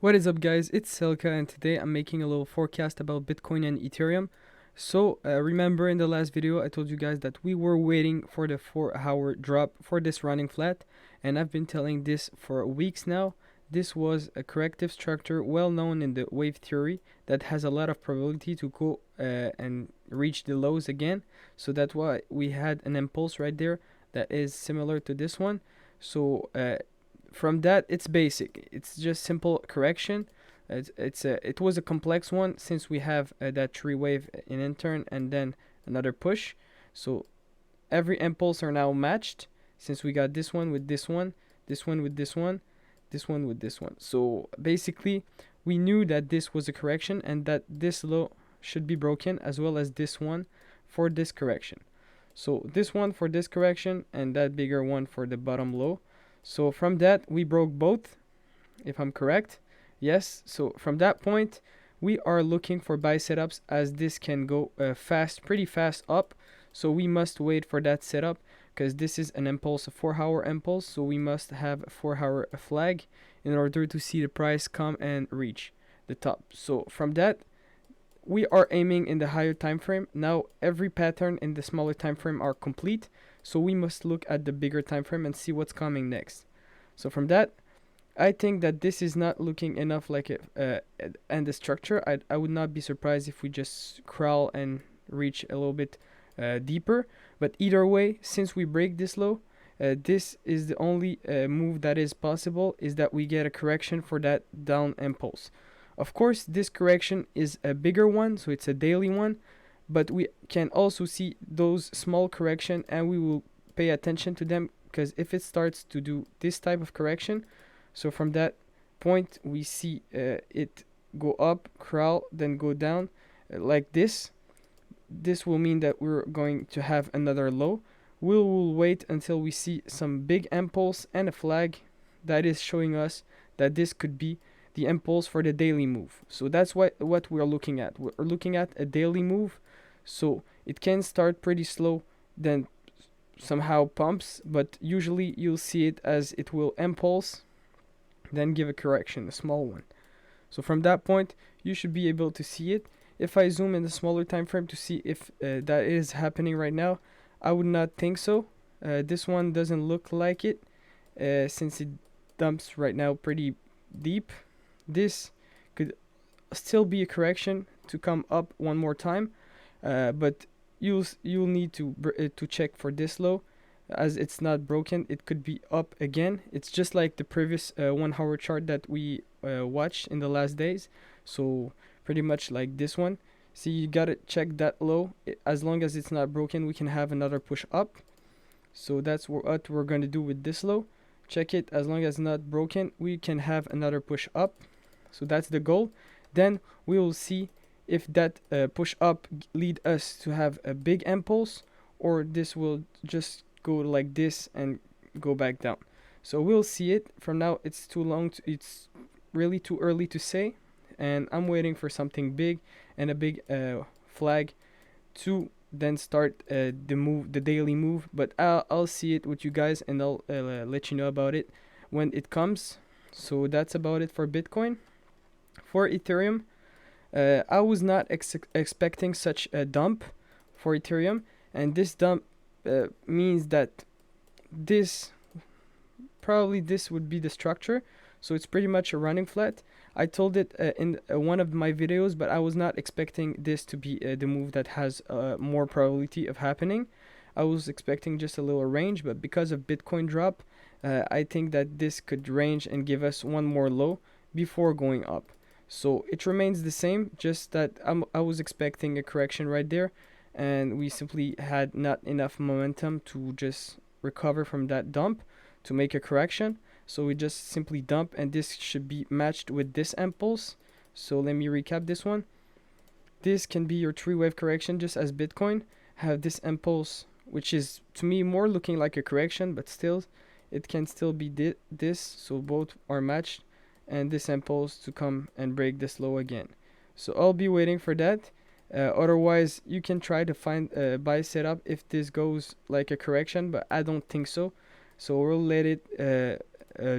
What is up, guys? It's Selca, and today I'm making a little forecast about Bitcoin and Ethereum. Remember in the last video, I told you guys that we were waiting for the 4-hour drop for this running flat, and I've been telling this for weeks now. This was a corrective structure well known in the wave theory that has a lot of probability to go and reach the lows again. So that's why we had an impulse right there that is similar to this one. So from that, it's basic. It's just simple correction. It was a complex one since we have that tree wave in intern and then another push. So every impulse are now matched since we got this one with this one, this one with this one, this one with this one. So basically, we knew that this was a correction and that this low should be broken as well as this one for this correction. So this one for this correction and that bigger one for the bottom low. So from that, we broke both, if I'm correct. Yes, so from that point, we are looking for buy setups as this can go pretty fast up. So we must wait for that setup because this is an impulse, a 4-hour impulse. So we must have a 4-hour flag in order to see the price come and reach the top. So from that, we are aiming in the higher time frame. Now every pattern in the smaller time frame are complete, so we must look at the bigger time frame and see what's coming next. So from that, I think that this is not looking enough like and the structure. I would not be surprised if we just crawl and reach a little bit deeper. But either way, since we break this low, this is the only move that is possible, is that we get a correction for that down impulse. Of course, this correction is a bigger one, so it's a daily one, but we can also see those small correction and we will pay attention to them, because if it starts to do this type of correction, so from that point we see it go up, crawl, then go down like this will mean that we're going to have another low. We will wait until we see some big impulse and a flag that is showing us that this could be the impulse for the daily move. So that's what we're looking at. We're looking at a daily move. So it can start pretty slow, then somehow pumps, but usually you'll see it as it will impulse, then give a correction, a small one. So from that point, you should be able to see it. If I zoom in the smaller time frame to see if that is happening right now, I would not think so. This one doesn't look like it, since it dumps right now pretty deep. This could still be a correction to come up one more time, but you'll need to check for this low, as it's not broken. It could be up again. It's just like the previous 1 hour chart that we watched in the last days. So pretty much like this one. See, you gotta check that low. As long as it's not broken, we can have another push up. So that's what we're going to do with this low. Check it. As long as it's not broken, we can have another push up. So that's the goal. Then we will see if that push up lead us to have a big impulse, or this will just go like this and go back down. So we'll see it. For now, it's too long. It's really too early to say, and I'm waiting for something big and a big flag to then start the daily move. But I'll see it with you guys, and I'll let you know about it when it comes. So that's about it for Bitcoin. For Ethereum, I was not expecting such a dump for Ethereum, and this dump means that this would be the structure. So it's pretty much a running flat. I told it in one of my videos, but I was not expecting this to be the move that has more probability of happening. I was expecting just a little range, but because of Bitcoin drop, I think that this could range and give us one more low before going up. So it remains the same, just that I was expecting a correction right there, and we simply had not enough momentum to just recover from that dump to make a correction. So we just simply dump, and this should be matched with this impulse. So let me recap this one. This can be your three wave correction, just as Bitcoin have this impulse, which is to me more looking like a correction, but still it can still be this. So both are matched, and this impulse to come and break this low again. So I'll be waiting for that. Otherwise, you can try to find a buy setup if this goes like a correction, but I don't think so. So we'll let it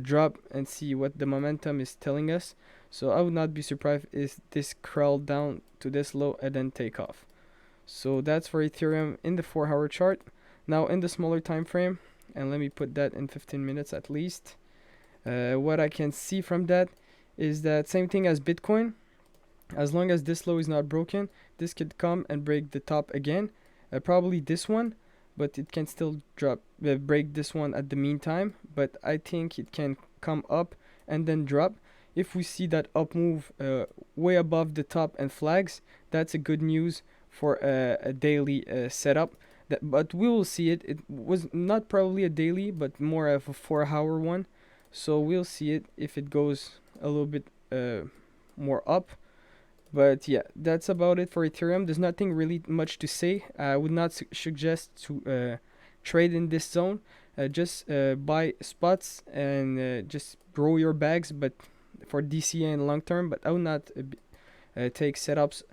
drop and see what the momentum is telling us. So I would not be surprised if this crawled down to this low and then take off. So that's for Ethereum in the 4-hour chart. Now in the smaller time frame, and let me put that in 15 minutes at least. What I can see from that is that same thing as Bitcoin. As long as this low is not broken, this could come and break the top again. Probably this one, but it can still break this one at the meantime. But I think it can come up and then drop. If we see that up move way above the top and flags, that's a good news for a daily setup. But we will see it. It was not probably a daily, but more of a 4-hour one. So we'll see it if it goes a little bit more up. But yeah, that's about it for Ethereum. There's nothing really much to say. I would not suggest to trade in this zone. Just buy spots and just grow your bags, but for DCA and long term. But I would not take setups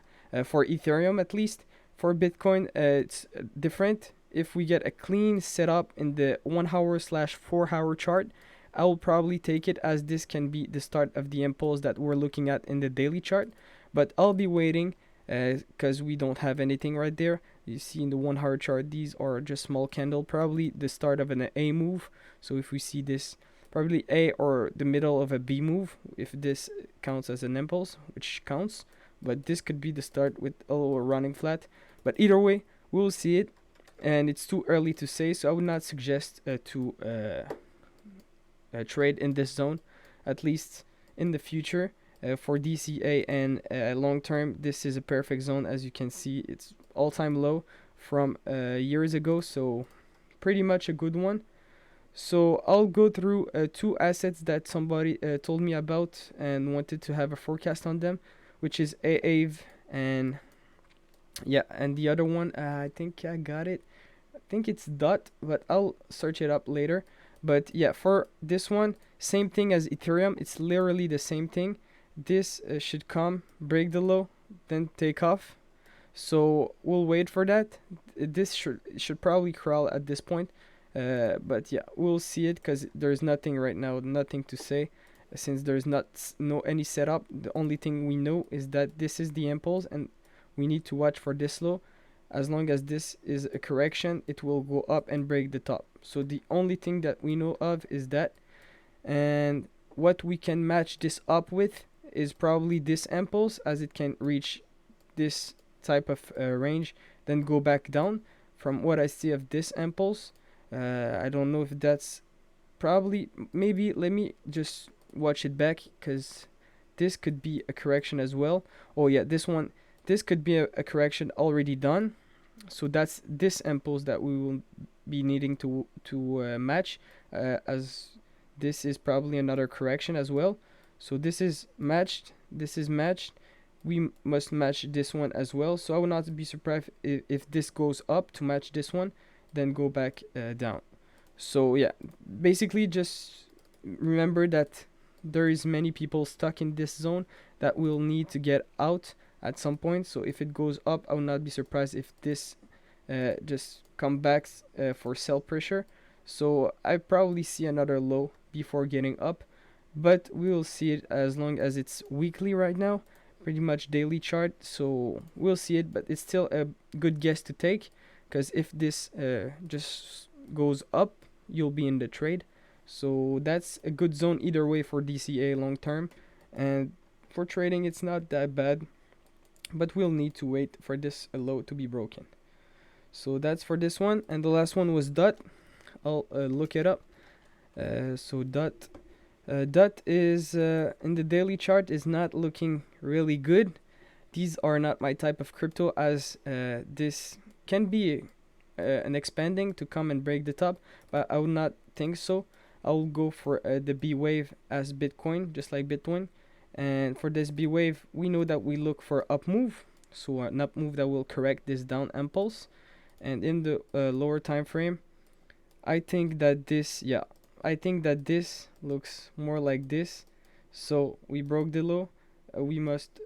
for Ethereum at least. For Bitcoin, it's different. If we get a clean setup in the 1-hour/4-hour chart, I will probably take it, as this can be the start of the impulse that we're looking at in the daily chart. But I'll be waiting because we don't have anything right there. You see in the 1-hour chart, these are just small candle, probably the start of an A move. So if we see this, probably A or the middle of a B move, if this counts as an impulse, which counts. But this could be the start with a little running flat. But either way, we'll see it, and it's too early to say, so I would not suggest to trade in this zone, at least in the future. For DCA and long term, this is a perfect zone. As you can see, it's all-time low from years ago, so pretty much a good one. So I'll go through two assets that somebody told me about and wanted to have a forecast on them, which is Aave and yeah, and the other one, I think I got it. I think it's dot, but I'll search it up later. But yeah, for this one, same thing as Ethereum. It's literally the same thing. This should come, break the low, then take off. So we'll wait for that. This should probably crawl at this point. But yeah, we'll see it because there's nothing right now, nothing to say. Since there's no any setup, the only thing we know is that this is the impulse, and we need to watch for this low. As long as this is a correction, it will go up and break the top. So the only thing that we know of is that. And what we can match this up with is probably this impulse, as it can reach this type of range, then go back down. From what I see of this impulse, I don't know if that's probably, maybe let me just watch it back, because this could be a correction as well. Oh yeah, this could be a correction already done. So that's this impulse that we will be needing to match, as this is probably another correction as well. So this is matched, we must match this one as well. So I would not be surprised if this goes up to match this one, then go back down. So yeah, basically just remember that there is many people stuck in this zone that will need to get out at some point. So if it goes up, I will not be surprised if this just come back for sell pressure. So I probably see another low before getting up, but we will see it as long as it's weekly right now, pretty much daily chart. So we'll see it, but it's still a good guess to take, because if this just goes up, you'll be in the trade. So that's a good zone either way for DCA long term, and for trading it's not that bad, but we'll need to wait for this low to be broken. So that's for this one, and the last one was dot. I'll look it up. So dot is in the daily chart is not looking really good. These are not my type of crypto, as this can be an expanding to come and break the top, but I would not think so. I will go for the B wave as Bitcoin, just like Bitcoin. And for this B wave, we know that we look for up move, so an up move that will correct this down impulse. And in the lower time frame, I think that this looks more like this. So we broke the low, we must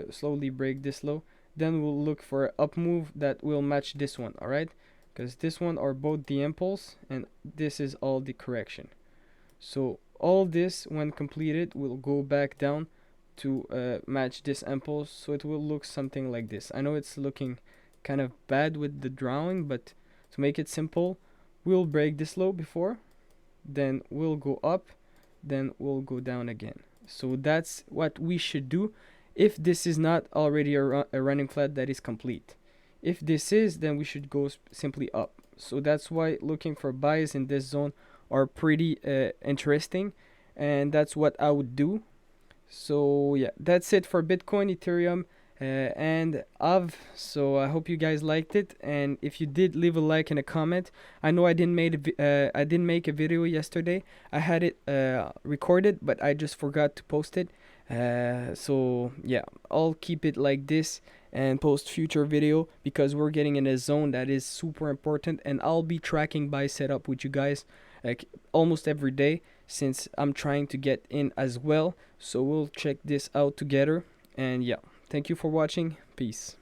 slowly break this low, then we'll look for an up move that will match this one. All right, because this one are both the impulse and this is all the correction. So all this when completed will go back down to match this impulse, so it will look something like this. I know it's looking kind of bad with the drawing, but to make it simple, we'll break this low before, then we'll go up, then we'll go down again. So that's what we should do if this is not already a running flat that is complete. If this is, then we should go simply up. So that's why looking for buys in this zone are pretty interesting, and that's what I would do. So yeah, that's it for Bitcoin, Ethereum, and Aave. So I hope you guys liked it, and if you did, leave a like and a comment. I know I didn't make a video yesterday. I had it recorded, but I just forgot to post it. So yeah, I'll keep it like this and post future video because we're getting in a zone that is super important, and I'll be tracking buy setup with you guys like almost every day since I'm trying to get in as well. So we'll check this out together. And yeah, thank you for watching. Peace.